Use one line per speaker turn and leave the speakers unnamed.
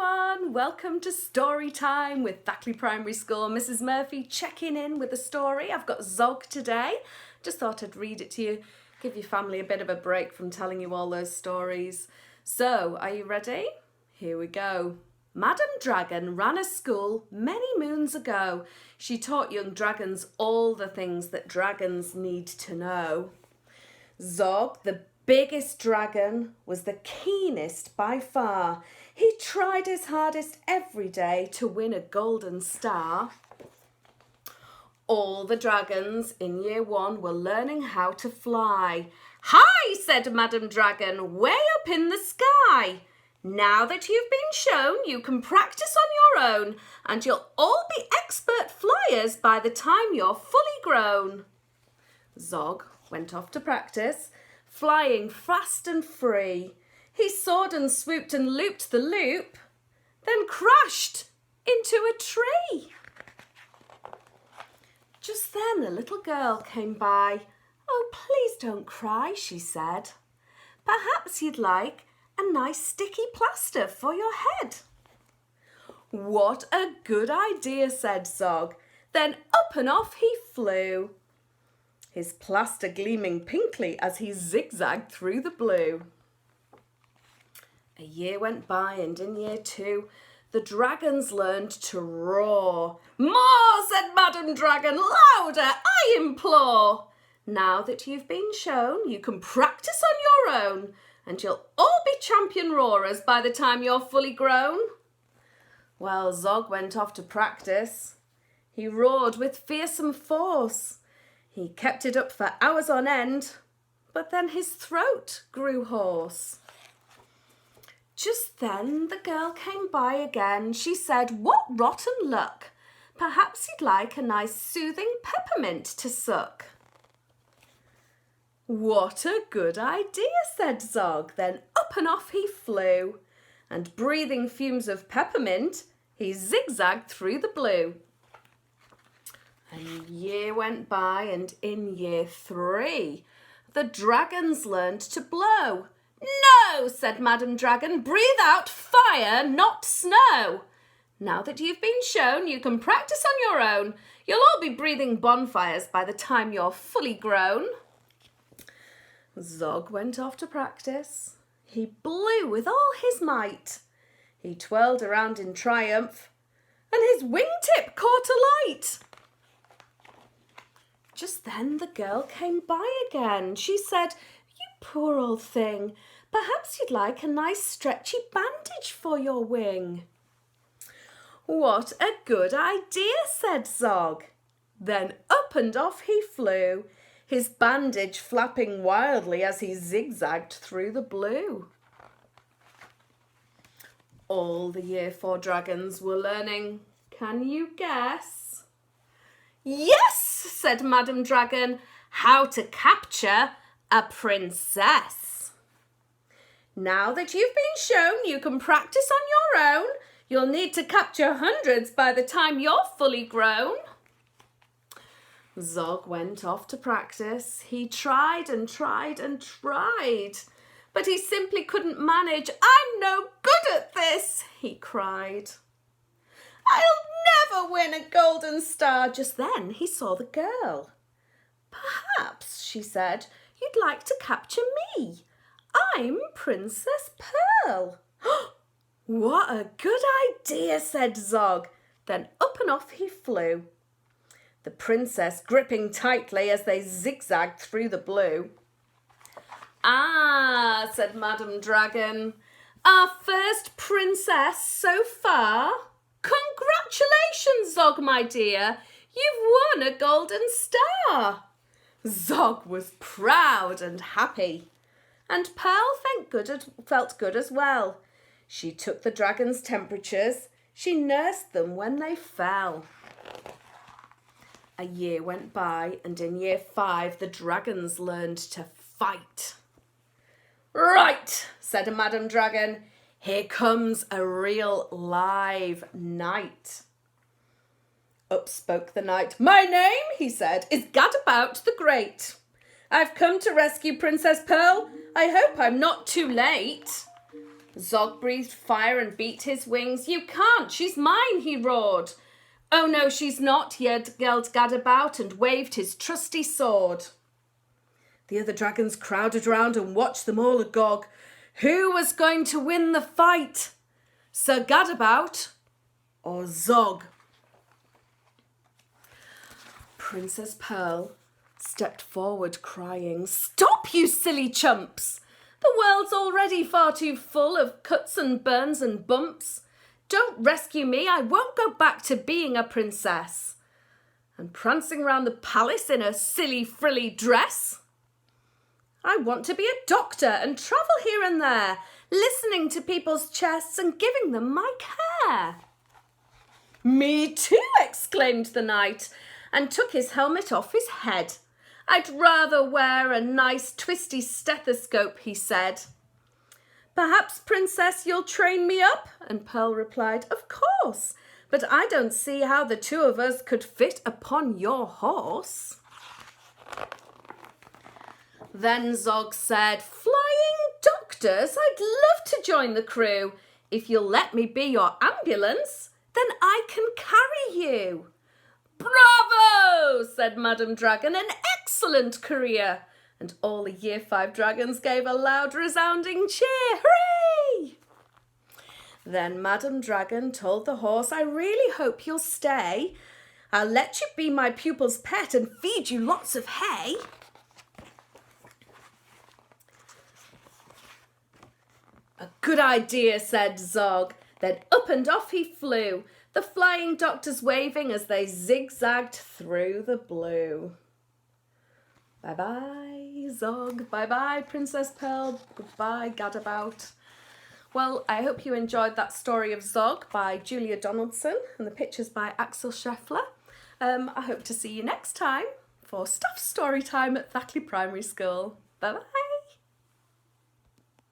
everyone, welcome to Story Time with Thackley Primary School. Mrs. Murphy checking in with a story. I've got Zog today. Just thought I'd read it to you, give your family a bit of a break from telling you all those stories. So, are you ready? Here we go. Madam Dragon ran a school many moons ago. She taught young dragons all the things that dragons need to know. Zog, the biggest dragon, was the keenest by far. He tried his hardest every day to win a golden star. All the dragons in year 1 were learning how to fly. "Hi," said Madam Dragon, "way up in the sky. Now that you've been shown, you can practice on your own, and you'll all be expert flyers by the time you're fully grown." Zog went off to practice, flying fast and free. He soared and swooped and looped the loop, then crashed into a tree. Just then a little girl came by. "Oh, please don't cry," she said. "Perhaps you'd like a nice sticky plaster for your head." "What a good idea," said Zog. Then up and off he flew, his plaster gleaming pinkly as he zigzagged through the blue. A year went by, and in year 2, the dragons learned to roar. "More," said Madam Dragon, "louder, I implore. Now that you've been shown, you can practice on your own, and you'll all be champion roarers by the time you're fully grown." Well, Zog went off to practice. He roared with fearsome force. He kept it up for hours on end, but then his throat grew hoarse. Just then the girl came by again. She said, "What rotten luck. Perhaps you'd like a nice soothing peppermint to suck." "What a good idea," said Zog. Then up and off he flew, and breathing fumes of peppermint, he zigzagged through the blue. A year went by, and in year 3, the dragons learned to blow. "No," said Madam Dragon, "breathe out fire, not snow. Now that you've been shown, you can practice on your own. You'll all be breathing bonfires by the time you're fully grown." Zog went off to practice. He blew with all his might. He twirled around in triumph, and his wingtip caught alight. Just then the girl came by again. She said, "You poor old thing, perhaps you'd like a nice stretchy bandage for your wing." "What a good idea," said Zog. Then up and off he flew, his bandage flapping wildly as he zigzagged through the blue. All the year 4 dragons were learning. Can you guess? "Yes," said Madam Dragon, "how to capture a princess. Now that you've been shown, you can practice on your own. You'll need to capture hundreds by the time you're fully grown." Zog went off to practice. He tried and tried and tried, but he simply couldn't manage. "I'm no good at this," he cried. "I'll never win a golden star." Just then he saw the girl. "Perhaps," she said, "you'd like to capture me. I'm Princess Pearl." "What a good idea," said Zog. Then up and off he flew, the princess gripping tightly as they zigzagged through the blue. "Ah," said Madam Dragon, "our first princess so far. Congratulations, Zog, my dear. You've won a golden star." Zog was proud and happy, and Pearl felt good as well. She took the dragon's temperatures. She nursed them when they fell. A year went by, and in year 5, the dragons learned to fight. "Right," said Madam Dragon, "here comes a real live knight." Up spoke the knight. "My name," he said, "is Gadabout the Great. I've come to rescue Princess Pearl. I hope I'm not too late." Zog breathed fire and beat his wings. "You can't, she's mine," he roared. "Oh no, she's not," yelled Gadabout and waved his trusty sword. The other dragons crowded round and watched them all agog. Who was going to win the fight? Sir Gadabout or Zog? Princess Pearl stepped forward crying, "Stop, you silly chumps! The world's already far too full of cuts and burns and bumps. Don't rescue me, I won't go back to being a princess. And prancing round the palace in a silly frilly dress. I want to be a doctor and travel here and there, listening to people's chests and giving them my care." "Me too," exclaimed the knight, and took his helmet off his head. "I'd rather wear a nice twisty stethoscope," he said. "Perhaps, Princess, you'll train me up?" And Pearl replied, "Of course, but I don't see how the two of us could fit upon your horse." Then Zog said, "Flying doctors, I'd love to join the crew. If you'll let me be your ambulance, then I can carry you." "Bravo!" said Madam Dragon, "an excellent career." And all the Year 5 dragons gave a loud resounding cheer. Hooray! Then Madam Dragon told the horse, "I really hope you'll stay. I'll let you be my pupil's pet and feed you lots of hay." "A good idea," said Zog. Then up and off he flew, the flying doctors waving as they zigzagged through the blue. Bye-bye, Zog. Bye-bye, Princess Pearl. Goodbye, Gadabout. Well, I hope you enjoyed that story of Zog by Julia Donaldson and the pictures by Axel Scheffler. I hope to see you next time for Staff Story Time at Thackley Primary School. Bye-bye.